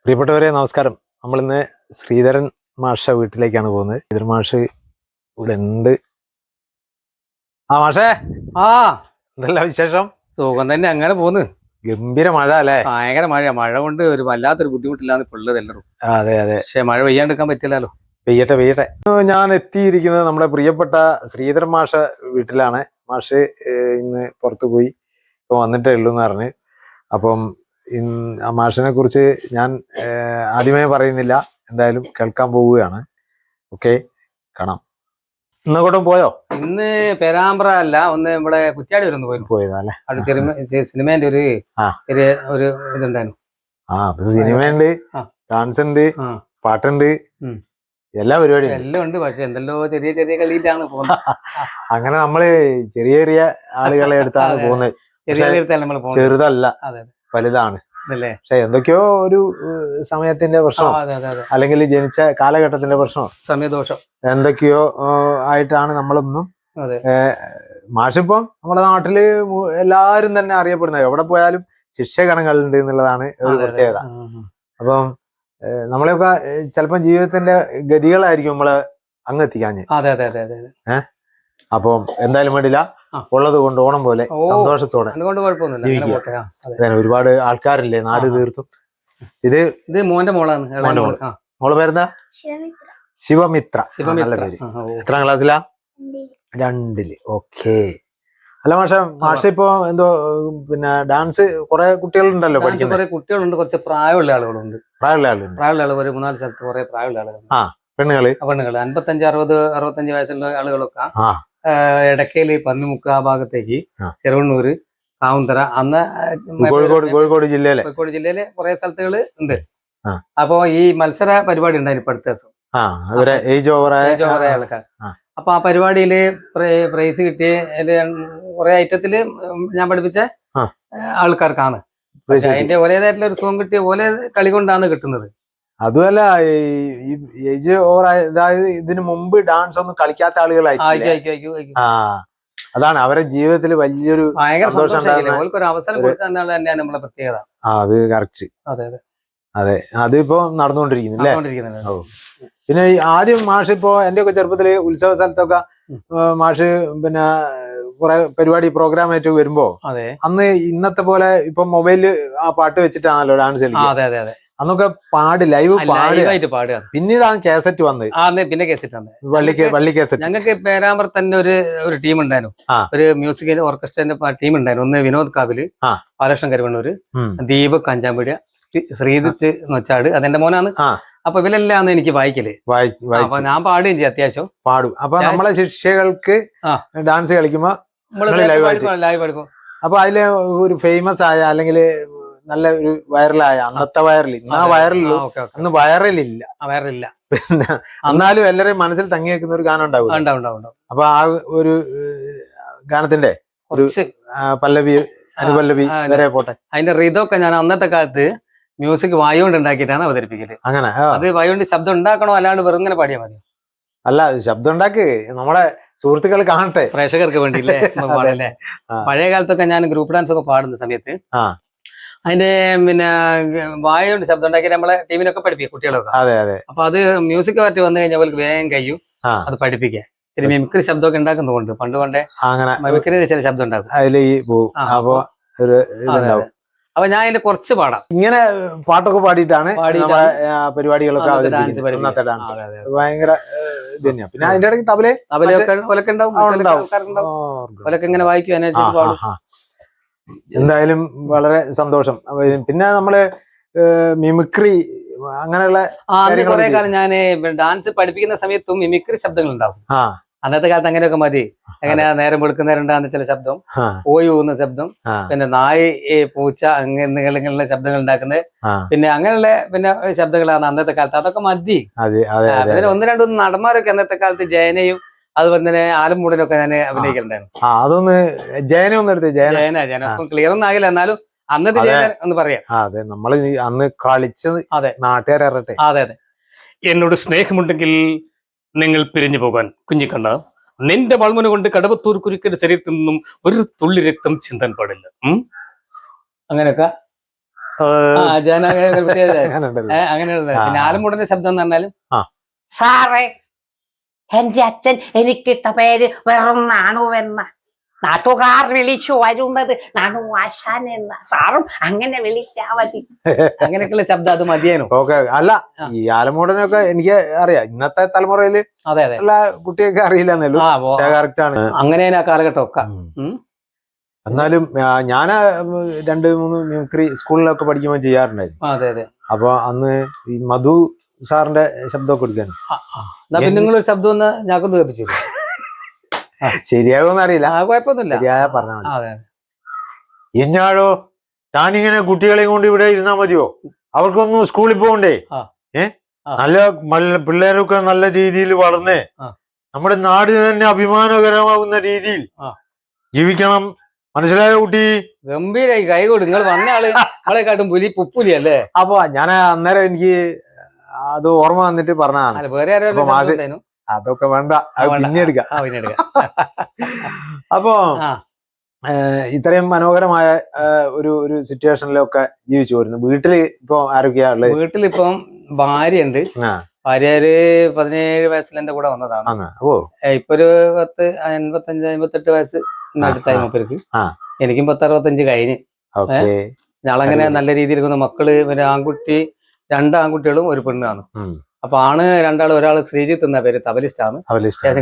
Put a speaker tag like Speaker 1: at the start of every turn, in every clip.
Speaker 1: പ്രിയപ്പെട്ടവരെ നമസ്കാരം. നമ്മളിന്ന് ശ്രീധരൻ മാഷ വീട്ടിലേക്കാണ് പോകുന്നത്. ശ്രീധരൻ മാഷ് ഇവിടെ ഉണ്ട്. മാഷേ, എന്തെല്ലാം വിശേഷം?
Speaker 2: സുഖം തന്നെ, അങ്ങനെ പോന്ന്.
Speaker 1: ഗംഭീര മഴ അല്ലേ?
Speaker 2: ഭയങ്കര മഴ കൊണ്ട് ഒരു വല്ലാത്തൊരു ബുദ്ധിമുട്ടില്ലാന്ന് ഇപ്പൊ ഉള്ളത് എല്ലാവരും.
Speaker 1: അതെ അതെ,
Speaker 2: പക്ഷെ മഴ പെയ്യാണ്ടിരിക്കാൻ പറ്റില്ലല്ലോ.
Speaker 1: പെയ്യട്ടെ. ഞാൻ എത്തിയിരിക്കുന്നത് നമ്മുടെ പ്രിയപ്പെട്ട ശ്രീധരൻ മാഷ വീട്ടിലാണ്. മാഷ് ഇന്ന് പുറത്തു പോയി, ഇപ്പൊ വന്നിട്ടേ ഉള്ളൂ എന്ന് പറഞ്ഞ്. അപ്പം ആ മാഷിനെ കുറിച്ച് ഞാൻ ആദ്യമേ പറയുന്നില്ല, എന്തായാലും കേൾക്കാൻ പോവുകയാണ്. ഓക്കെ, കാണാം. ഇന്നങ്ങോട്ടും പോയോ?
Speaker 2: ഇന്ന് പേരാമ്പ്ര അല്ല, ഒന്ന് ഇവിടെ കുറ്റ്യാടി വരെ ഒന്ന്
Speaker 1: പോയതല്ലേ?
Speaker 2: സിനിമേന്റെ ഒരു ഇതുണ്ടായിരുന്നു.
Speaker 1: സിനിമയുണ്ട്, ഡാൻസ് ഉണ്ട്, പാട്ടുണ്ട്, എല്ലാ പരിപാടിയും
Speaker 2: എല്ലാം ഉണ്ട്. പക്ഷെ എന്തെല്ലോ ചെറിയ കളിയിലാണ് പോകുന്നത്.
Speaker 1: അങ്ങനെ നമ്മള് ചെറിയ ആളുകളെ എടുത്താണ് പോകുന്നത്. ചെറുതല്ല, വലുതാണ്. പക്ഷെ എന്തൊക്കെയോ ഒരു സമയത്തിന്റെ പ്രശ്നം, അല്ലെങ്കിൽ ജനിച്ച കാലഘട്ടത്തിന്റെ പ്രശ്നം,
Speaker 2: സമയദോഷം
Speaker 1: എന്തൊക്കെയോ ആയിട്ടാണ് നമ്മളൊന്നും. മാഷിപ്പം നമ്മുടെ നാട്ടില് എല്ലാരും തന്നെ അറിയപ്പെടുന്നത്, എവിടെ പോയാലും ശിഷ്യഗണങ്ങളുണ്ട് എന്നുള്ളതാണ് ഒരു പ്രത്യേകത. അപ്പം നമ്മളെയൊക്കെ ചിലപ്പം ജീവിതത്തിന്റെ ഗതികളായിരിക്കും നമ്മള് അങ്ങെത്തിക്കാഞ്ഞ്. അപ്പം എന്തായാലും വേണ്ടില്ല, ഉള്ളത് കൊണ്ട് ഓണം പോലെ സന്തോഷത്തോടെ ജീവിക്കുക. ഒരുപാട് ആൾക്കാരില്ലേ നാട് തീർത്തും. ഇത്
Speaker 2: മോന്റെ മോളാണ്.
Speaker 1: മോള് പേരെന്താ? ശിവമിത്ര. നല്ല പേര്. എത്രാം ക്ലാസ്സിലാ? 2-ല്. ഓക്കെ. അല്ല മാഷ ഇപ്പൊ എന്തോ പിന്നെ ഡാൻസ് കുറെ കുട്ടികളുണ്ടല്ലോ പഠിക്കുന്നത്.
Speaker 2: കുറെ കുട്ടികളുണ്ട്, കുറച്ച് പ്രായമുള്ള ആളുകളുണ്ട്.
Speaker 1: പ്രായമുള്ള ആളുകൾ
Speaker 2: ഒരു 3-4 സ്ഥലത്ത് കുറെ പ്രായമുള്ള ആളുകൾ.
Speaker 1: പെണ്ണുങ്ങള്
Speaker 2: 55-60-65 വയസ്സുള്ള ആളുകളൊക്കെ ഇടക്കയില് പന്നിമുക്ക് ആ ഭാഗത്തേക്ക്, ചെറുവണ്ണൂര്, കാവുന്തറ, അന്ന്
Speaker 1: കോഴിക്കോട് ജില്ലയിലെ
Speaker 2: കുറെ സ്ഥലത്തുകൾ ഉണ്ട്. അപ്പൊ ഈ മത്സര പരിപാടി ഉണ്ടായിരുന്നു ഇപ്പൊ അടുത്ത ദിവസം.
Speaker 1: ഏജ് ഓവറായ
Speaker 2: ആൾക്കാർ. അപ്പൊ ആ പരിപാടിയില് പ്രൈസ് കിട്ടിയ കുറെ ഐറ്റത്തില് ഞാൻ പഠിപ്പിച്ച ആൾക്കാർക്കാണ്. അതിന്റെ ഒരേതായിട്ടുള്ള ഒരു സുഖം കിട്ടിയ പോലെ കളി കൊണ്ടാണ് കിട്ടുന്നത്.
Speaker 1: അതുമല്ല, ഈ ഏജ് ഓവർ, അതായത് ഇതിനു മുമ്പ് ഡാൻസ് ഒന്നും കളിക്കാത്ത ആളുകളായിരിക്കും. അതാണ് അവരുടെ ജീവിതത്തിൽ വലിയൊരു സന്തോഷം
Speaker 2: അവസരം കൊടുക്കുക തന്നെയാണ് നമ്മളെ പ്രത്യേകത.
Speaker 1: അത് കറക്റ്റ്. അതെ, അതിപ്പോ നടന്നുകൊണ്ടിരിക്കുന്നില്ലേ? പിന്നെ ആദ്യം മാഷ് ഇപ്പോ എന്റെ ഒക്കെ ചെറുപ്പത്തില് ഉത്സവ സ്ഥലത്തൊക്കെ മാഷ് പിന്നെ കുറെ പരിപാടി പ്രോഗ്രാം ആയിട്ട് വരുമ്പോ, അന്ന് ഇന്നത്തെ പോലെ ഇപ്പൊ മൊബൈലില് ആ പാട്ട് വെച്ചിട്ടാണല്ലോ ഡാൻസ് കളിക്കുക. അന്നൊക്കെ ലൈവ് പാടുക. പിന്നീടാണ് കാസറ്റ് വന്നത്.
Speaker 2: പിന്നെ കാസറ്റ് വന്നത്,
Speaker 1: വള്ളി കാസറ്റ്.
Speaker 2: ഞങ്ങൾക്ക് പേരാമ്പ്ര തന്നെ ഒരു ടീം ഉണ്ടായിരുന്നു, ഒരു മ്യൂസിക്കൽ ഓർക്കസ്ട്രന്റെ ടീം ഉണ്ടായിരുന്നു. ഒന്ന് വിനോദ് കാവില്, ബാലകൃഷ്ണൻ കരുവണ്ണൂര്, ദീപക് കഞ്ചാമ്പുഴ, ശ്രീജിത്ത് നൊച്ചാട്, അതെന്റെ മോനാണ്. അപ്പൊ ഇവരെല്ലാം എനിക്ക് വായിക്കല്. അപ്പൊ ഞാൻ പാടുകയും ചെയ്യും, അത്യാവശ്യം
Speaker 1: പാടും. അപ്പൊ നമ്മളെ ശിഷ്യകൾക്ക് ഡാൻസ് കളിക്കുമ്പോ
Speaker 2: ലൈവ് എടുക്കും.
Speaker 1: അപ്പൊ അതില് ഒരു ഫേമസ് ആയ, അല്ലെങ്കിൽ നല്ല ഒരു വൈറലായ, അന്നത്തെ വൈറൽ, ഇന്നാ വൈറലുള്ളൂ, അന്ന് വൈറലില്ല. പിന്നെ എന്നാലും എല്ലാവരെയും മനസ്സിൽ തങ്ങി വെക്കുന്ന ഒരു ഗാനം ഉണ്ടാവും. അപ്പൊ ആ ഒരു ഗാനത്തിന്റെ ഒരു പല്ലവി അനുപല്ലവി വരെ പോട്ടെ.
Speaker 2: അതിന്റെ റീതൊക്കെ ഞാൻ അന്നത്തെ കാലത്ത് മ്യൂസിക് വായുകൊണ്ട് ഉണ്ടാക്കിയിട്ടാണ് അവതരിപ്പിക്കല്.
Speaker 1: അങ്ങനെ
Speaker 2: അത് വായുകൊണ്ട് ശബ്ദം ഉണ്ടാക്കണോ, അല്ലാണ്ട് വെറും ഇങ്ങനെ പാടിയാൽ മതി?
Speaker 1: അല്ല, ശബ്ദം ഉണ്ടാക്കി നമ്മളെ സുഹൃത്തുക്കൾ കാണട്ടെ,
Speaker 2: പ്രേക്ഷകർക്ക് വേണ്ടിയില്ലേ. പഴയ കാലത്തൊക്കെ ഞാൻ ഗ്രൂപ്പ് ഡാൻസ് ഒക്കെ പാടുന്ന സമയത്ത് അതിന്റെ പിന്നെ വായുകൊണ്ട് ശബ്ദം ഉണ്ടാക്കി നമ്മളെ ടീമിനൊക്കെ പഠിപ്പിക്കും കുട്ടികളൊക്കെ. അപ്പൊ അത് മ്യൂസിക് പാർട്ടി വന്നു കഴിഞ്ഞാൽ അവർക്ക് വേഗം കഴിയും അത് പഠിപ്പിക്കാൻ. മിമിക്രി ശബ്ദമൊക്കെ ഉണ്ടാക്കുന്നതുകൊണ്ട് പണ്ടേ മിമിക്രി ചില ശബ്ദം ഉണ്ടാക്കും. അപ്പൊ ഞാൻ അതിന്റെ കുറച്ച് പാടാം.
Speaker 1: ഇങ്ങനെ പാട്ടൊക്കെ പാടിയിട്ടാണ് പരിപാടികളൊക്കെ ഇന്നത്തെ ഡാൻസ്. ഭയങ്കര ഇത് തന്നെയാ. പിന്നെ അതിന്റെ ഇടയ്ക്ക്
Speaker 2: തബലയൊക്കെ ഇങ്ങനെ വായിക്കും, അതിനനുസരിച്ച് പാടും.
Speaker 1: എന്തായാലും വളരെ സന്തോഷം. പിന്നെ നമ്മള് മിമിക്രി അങ്ങനെയുള്ള
Speaker 2: കുറെ കാലം ഞാൻ ഡാൻസ് പഠിപ്പിക്കുന്ന സമയത്തും മിമിക്രി ശബ്ദങ്ങൾ ഉണ്ടാവും. അന്നത്തെ കാലത്ത് അങ്ങനെയൊക്കെ മതി. എങ്ങനെ നേരം വെളുക്കുന്നേരണ്ടാകുന്ന ചില ശബ്ദം, പോയി പോകുന്ന ശബ്ദം, പിന്നെ നായി, പൂച്ച, അങ്ങനെയുള്ള ശബ്ദങ്ങൾ ഉണ്ടാക്കുന്നത്, പിന്നെ അങ്ങനെയുള്ള ശബ്ദങ്ങളാണ് അന്നത്തെ കാലത്ത്. അതൊക്കെ മതി. ഒന്ന് രണ്ടൊന്ന് നടന്മാരൊക്കെ അന്നത്തെ കാലത്ത് ജയനയും അതുപോലെ തന്നെ ആലമ്പൂടിലൊക്കെ ഞാൻ അഭിനയിക്കലുണ്ടായിരുന്നു.
Speaker 1: അതൊന്ന്
Speaker 2: ജയന ക്ലിയർ ഒന്നും ആകില്ല, എന്നാലും അന്നത്തെ ജയന ഒന്ന് പറയാം.
Speaker 1: അതെ, നമ്മള് അന്ന് കളിച്ചത് നാട്ടുകാരട്ടെ.
Speaker 2: അതെ. എന്നോട് സ്നേഹമുണ്ടെങ്കിൽ നിങ്ങൾ പിരിഞ്ഞു പോകാൻ കുഞ്ഞിക്കണ്ണ. നിന്റെ വളമുന കൊണ്ട് കടവത്തൂർ കുരുക്കന്റെ ശരീരത്തിൽ നിന്നും ഒരു തുള്ളി രക്തം ചിന്താൻ പാടില്ല. അങ്ങനെയൊക്കെ അങ്ങനെയുള്ള പിന്നെ ആലമ്പുടന്റെ ശബ്ദം എന്ന് പറഞ്ഞാലും
Speaker 3: സാറേ എന്റെ അച്ഛൻ എനിക്കിട്ട പേര് വെറും നാണുവെന്ന നാട്ടുകാർ വിളിച്ചു വരുന്നത് നാണു ആശാൻ എന്ന സാറും അങ്ങനെ വിളിച്ചാ മതി.
Speaker 2: അങ്ങനെയൊക്കെയുള്ള ശബ്ദം അത് മതിയേനു.
Speaker 1: ഓക്കെ. അല്ല, ഈ ആലമൂടനൊക്കെ എനിക്ക് അറിയാം, ഇന്നത്തെ തലമുറയില് ഉള്ള കുട്ടിയൊക്കെ അറിയില്ലെന്നല്ലോ. കറക്റ്റ് ആണ്.
Speaker 2: അങ്ങനെയാണ് ആ കാലഘട്ടം ഒക്കെ.
Speaker 1: എന്നാലും ഞാൻ 2-3 മിമിക്രി സ്കൂളിലൊക്കെ പഠിക്കുമ്പോൾ ചെയ്യാറുണ്ടായിരുന്നു. അപ്പൊ അന്ന് ഈ മധു സാറിന്റെ ശബ്ദമൊക്കെ എടുക്കാൻ
Speaker 2: നിങ്ങളൊരു ശബ്ദം ഒന്ന് ഞങ്ങൾക്കൊന്ന് കേൾപ്പിച്ചു.
Speaker 1: ശരിയാകുമെന്ന് അറിയില്ല,
Speaker 2: കുഴപ്പമൊന്നുമില്ല,
Speaker 1: ശരിയായ പറഞ്ഞാൽ. എന്നാടോ താനിങ്ങനെ കുട്ടികളെയും കൊണ്ട് ഇവിടെ ഇരുന്നാ മതിയോ? അവർക്കൊന്നും സ്കൂളിൽ പോകണ്ടേ? നല്ല പിള്ളേരൊക്കെ നല്ല രീതിയിൽ വളർന്ന് നമ്മുടെ നാട് തന്നെ അഭിമാനകരമാകുന്ന രീതിയിൽ ജീവിക്കണം. മനസ്സിലായോ കുട്ടി?
Speaker 2: ഗംഭീരായി കൈ കൊടു. നിങ്ങൾ വന്ന ആള് നമ്മളെക്കാട്ടും പുലി പുപ്പുലി അല്ലേ?
Speaker 1: അപ്പൊ ഞാൻ അന്നേരം എനിക്ക് അത് ഓർമ്മ വന്നിട്ട് പറഞ്ഞതാണ്.
Speaker 2: വേറെ
Speaker 1: അതൊക്കെ വേണ്ട, അത് പിന്നെ എടുക്കാം. അപ്പോ ഇത്രയും മനോഹരമായ ഒരു സിറ്റുവേഷനിലൊക്കെ ജീവിച്ചു വരുന്നു. വീട്ടില് ഇപ്പൊ ആരൊക്കെയാ ഉള്ളത്?
Speaker 2: വീട്ടിലിപ്പം ഭാര്യയുണ്ട്. ഭാര്യ ഒരു 17 വയസ്സിൽ എന്റെ കൂടെ വന്നതാണ്. ഇപ്പൊ ഒരു 85-88 വയസ്സ് അടുത്തായി മൂപ്പർക്ക്. എനിക്കും 10-65 കഴിഞ്ഞ്. ഞങ്ങളങ്ങനെ നല്ല രീതിയിൽ മക്കള് ഒരു ആൺകുട്ടി, 2 ആൺകുട്ടികളും ഒരു പെണ്ണാണ്. അപ്പൊ ആണ് 2 ഒരാള് ശ്രീജിത്ത് എന്ന പേര്, തബലിസ്റ്റാണ്.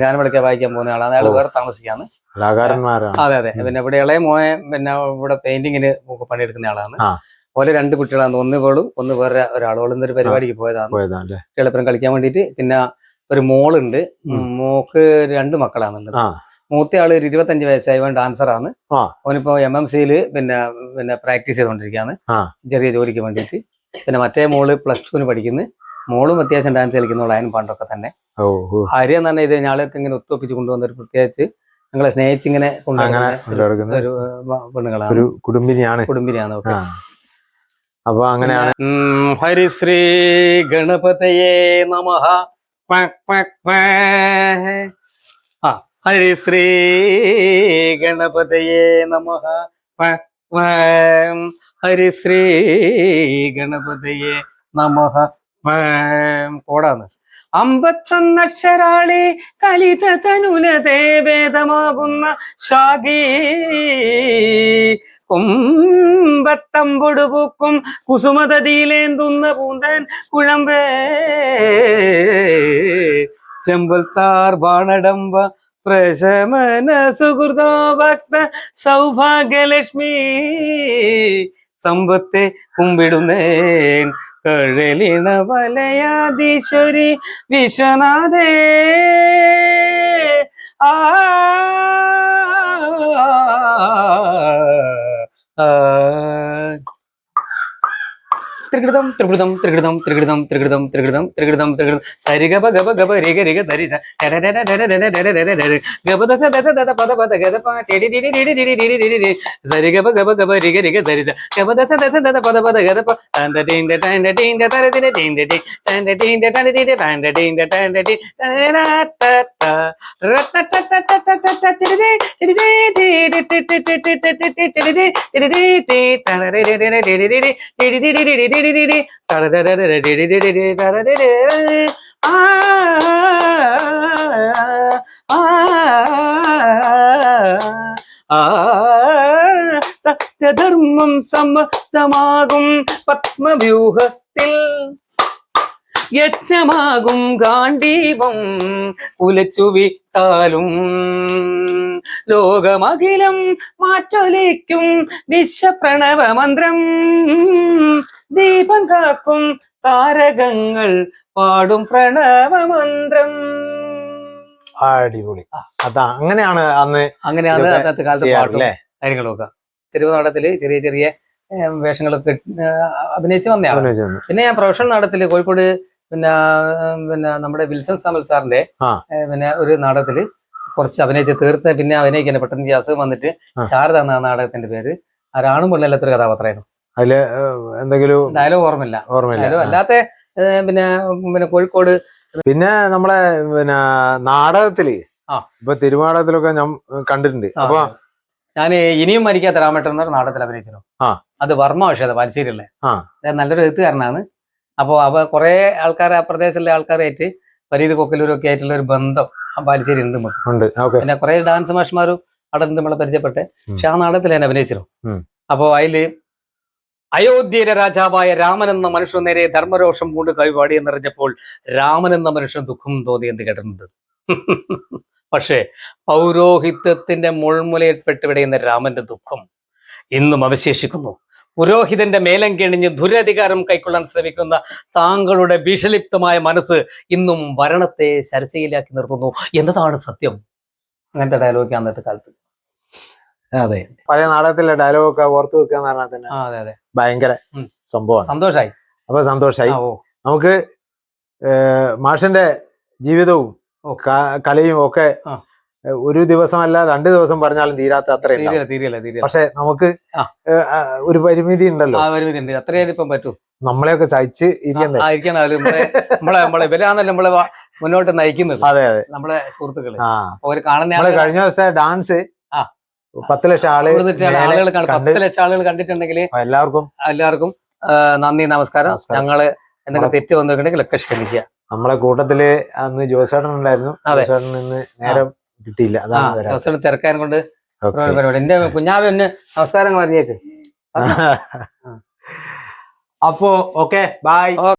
Speaker 2: ഗാനം വിളിക്കാൻ വായിക്കാൻ പോകുന്ന ആളാണ്. അയാൾ വേറെ താമസിക്കാണ്. അതെ. പിന്നെ ഇവിടെ ഇളയ മോനെ പിന്നെ ഇവിടെ പെയിന്റിങ്ങിന് പണിയെടുക്കുന്ന ആളാണ്. പോലെ 2 കുട്ടികളാണ്. ഒന്ന് ഇവളും ഒന്ന് വേറെ ഒരാളോളും ഒരു പരിപാടിക്ക് പോയതാണ് എളുപ്പം കളിക്കാൻ വേണ്ടിട്ട്. പിന്നെ ഒരു മോളുണ്ട്. മോക്ക് 2 മക്കളാണുള്ളത്. മൂത്തയാള് 25 വയസ്സായി, ഡാൻസറാണ്. അവനിപ്പോ MMCയില് പിന്നെ പ്രാക്ടീസ് ചെയ്തുകൊണ്ടിരിക്കുകയാണ് ചെറിയ ജോലിക്ക് വേണ്ടിയിട്ട്. പിന്നെ മറ്റേ മോള് +2 പഠിക്കുന്നു. മോളും അത്യാവശ്യം ഡാൻസ് കളിക്കുന്നോളൂ. അതിനും പണ്ടൊക്കെ തന്നെ. ഭാര്യ എന്ന് പറഞ്ഞാൽ ഇത് ഞാളൊക്കെ ഇങ്ങനെ ഒത്തുവപ്പിച്ച് കൊണ്ടുവന്ന ഒരു പ്രത്യേകിച്ച് ഞങ്ങളെ സ്നേഹിച്ചിങ്ങനെ കൊണ്ടുവരുന്ന ഒരു പെണ്ണുങ്ങളാണ്.
Speaker 1: ഒരു കുടുംബിനിയാണ്. അപ്പൊ അങ്ങനെയാണ്.
Speaker 2: ഹരിശ്രീ ഗണപതയേ നമഃ. ഹരിശ്രീ ഗണപതയേ നമഃ. ഹരിശ്രീ ഗണപതയേ നമഃ. കോടാന്ന് 51 അക്ഷരാളി കലിത തനുലതേ വേദമാകുന്ന ശാഖീ കുമ്പത്തമ്പൊടുപൂക്കും കുസുമതതിയിലേന്തുന്ന പൂന്തൻ കുഴമ്പേ ചെമ്പൽത്താർ ബാണടമ്പ പ്രശമന സുഹൃതോ ഭക്ത സൗഭാഗ്യലക്ഷ്മി സമ്പത്തെ കുമ്പിടുന്നേൻ കഴലിണ വലയാധീശ്വരി വിശ്വനാഥേ. ത്രികൃതം ത്രികൃതം ത്രികൃതം ത്രികൃതം ത്രികൃതം ത്രികൃതം ത്രികൃതം ത്രികൃതം സരിഗ ഗബ ഗബ രിഗ രിഗ ധരിസ ഗബദസ ദസ ദത പദ പദ ഗദപ ടിടി ടിടി ടിടി ടിടി ടിടി ടിടി സരിഗ ഗബ ഗബ രിഗ രിഗ ധരിസ ഗബദസ ദസ ദത പദ പദ ഗദപ തന്ത ടീന്ത ടൈന്ത ടീന്ത തരതിന ടീന്ത ടി തന്ത ടീന്ത ടന്ത ടി തന്ത ടീന്ത ടന്ത ടി തന ത ത റത ത ത ത ത ത ടിടി ടിടി ടിടി ടിടി ടിടി ടിടി ടിടി ടി തനരെ രെ രെ ടിടി ടിടി ടിടി ടിടി സത്യധർമ്മം സമ്മതമാകും പത്മവ്യൂഹത്തിൽ യജ്ഞമാകും ഗാണ്ഡീവം ഉലച്ചു വിട്ടാലും ലോകമഖിലം മാറ്റൊലിക്കും വിശ്വപ്രണവ മന്ത്രം ദീപം കാക്കും താരകങ്ങൾ പാടും പ്രണവമന്ത്രം.
Speaker 1: അടിപൊളി. അതാ അങ്ങനെയാണ്
Speaker 2: അന്നത്തെ കാലത്ത് പാട്ടും കാര്യങ്ങളൊക്കെ. തിരുവനാടത്തില് ചെറിയ ചെറിയ വേഷങ്ങളൊക്കെ അഭിനയിച്ച് വന്നതാണ്. പിന്നെ ഞാൻ പ്രൊഫഷണൽ നാടകത്തില് കോഴിക്കോട് പിന്നെ നമ്മുടെ വിൽസൺ സാമൽ സാറിന്റെ പിന്നെ ഒരു നാടകത്തില് കുറച്ച് അഭിനയിച്ച് തീർത്ത് പിന്നെ അഭിനയിക്കാൻ പെട്ടെന്ന് അസുഖം വന്നിട്ട് ശാരദ എന്ന നാടകത്തിന്റെ പേര് ആരാണും പെണ്ണില്ലാത്തൊരു കഥാപാത്രമായിരുന്നു.
Speaker 1: അതില് എന്തെങ്കിലും
Speaker 2: ഡയലോഗ് ഓർമ്മയില്ല. അല്ലാത്ത പിന്നെ കോഴിക്കോട്
Speaker 1: പിന്നെ നമ്മളെ നാടകത്തില് ഇപ്പൊ തിരുനാടകത്തിലൊക്കെ ഞാൻ കണ്ടിട്ടുണ്ട്. അപ്പൊ
Speaker 2: ഞാൻ ഇനിയും മരിക്കാത്ത രാമേട്ടൻ എന്നൊരു നാടകത്തിൽ അഭിനയിച്ചിരുന്നു. അത് വർമ്മ പക്ഷേ പാലശ്ശേരിയല്ലേ. നല്ലൊരു എഴുത്തുകാരനാണ്. അപ്പോൾ കുറെ ആൾക്കാർ ആ പ്രദേശത്തിലെ ആൾക്കാരായിട്ട് ഫരീദ് കൊക്കലൂരും ഒക്കെ ആയിട്ടുള്ള ഒരു ബന്ധം പാലശ്ശേരി ഉണ്ട്. പിന്നെ കുറെ ഡാൻസ് മാഷ്മാരും അവിടെ ഉണ്ട് നമ്മളെ പരിചയപ്പെട്ടെ. പക്ഷെ ആ നാടകത്തിൽ ഞാൻ അഭിനയിച്ചിരുന്നു. അപ്പോ അതില് അയോധ്യയിലെ രാജാവായ രാമൻ എന്ന മനുഷ്യൻ നേരെ ധർമ്മരോഷം കൊണ്ട് കൈപാടി എന്നറിഞ്ഞപ്പോൾ രാമൻ എന്ന മനുഷ്യൻ ദുഃഖം തോന്നി എന്ന് കേട്ടിട്ടുണ്ട്. പക്ഷേ പൗരോഹിത്യത്തിന്റെ മുൾമുലയിൽപ്പെട്ട് വിടയുന്ന രാമന്റെ ദുഃഖം ഇന്നും അവശേഷിക്കുന്നു. പുരോഹിതന്റെ മേലം കെണിഞ്ഞ് ദുരധികാരം കൈക്കൊള്ളാൻ ശ്രമിക്കുന്ന താങ്കളുടെ വിഷലിപ്തമായ മനസ്സ് ഇന്നും ഭരണത്തെ ശരശയിലാക്കി നിർത്തുന്നു എന്നതാണ് സത്യം. അങ്ങനത്തെ ഡയലോഗ് അന്നത്തെ കാലത്ത്.
Speaker 1: അതെ, പഴയ നാടകത്തിലെ ഡയലോഗൊക്കെ ഓർത്തു വെക്കുക എന്ന് പറഞ്ഞാൽ തന്നെ
Speaker 2: അതെ
Speaker 1: ഭയങ്കര സംഭവമാണ്.
Speaker 2: സന്തോഷായി.
Speaker 1: അപ്പൊ സന്തോഷായി. നമുക്ക് മാഷിന്റെ ജീവിതവും കലയും ഒക്കെ ഒരു ദിവസമല്ല 2 ദിവസം പറഞ്ഞാലും തീരാത്ത അത്രയും. പക്ഷെ നമുക്ക് ഒരു പരിമിതി ഉണ്ടല്ലോ.
Speaker 2: അത്രയും ഇപ്പം പറ്റൂ.
Speaker 1: നമ്മളെയൊക്കെ സഹിച്ച് ഇരിക്കണ്ടേ.
Speaker 2: ഇവരാണല്ലോ നമ്മളെ മുന്നോട്ട് നയിക്കുന്നത്.
Speaker 1: അതെ അതെ,
Speaker 2: നമ്മളെ സുഹൃത്തുക്കള്.
Speaker 1: നമ്മള് കഴിഞ്ഞ ദിവസത്തെ ഡാൻസ് 10 ലക്ഷം ആളുകൾ
Speaker 2: 10 ലക്ഷം ആളുകൾ കണ്ടിട്ടുണ്ടെങ്കിൽ എല്ലാവർക്കും നന്ദി, നമസ്കാരം. ഞങ്ങള് എന്തെങ്കിലും തെറ്റ് വന്നിട്ടുണ്ടെങ്കിൽ ഒക്കെ ക്ഷമിക്കുക.
Speaker 1: നമ്മളെ കൂട്ടത്തില് അന്ന് ജോസേട്ടൻ ഉണ്ടായിരുന്നു. ജോസേട്ടൻ നിന്ന് നേരം കിട്ടിയില്ല, അതാണ്
Speaker 2: ജോസേട്ടൻ തിരക്കാൻ കൊണ്ട് പരിപാടി. എന്റെ കുഞ്ഞാവ ഒന്ന് നമസ്കാരം പറഞ്ഞേക്ക്.
Speaker 1: അപ്പോ ഓക്കെ, ബൈ.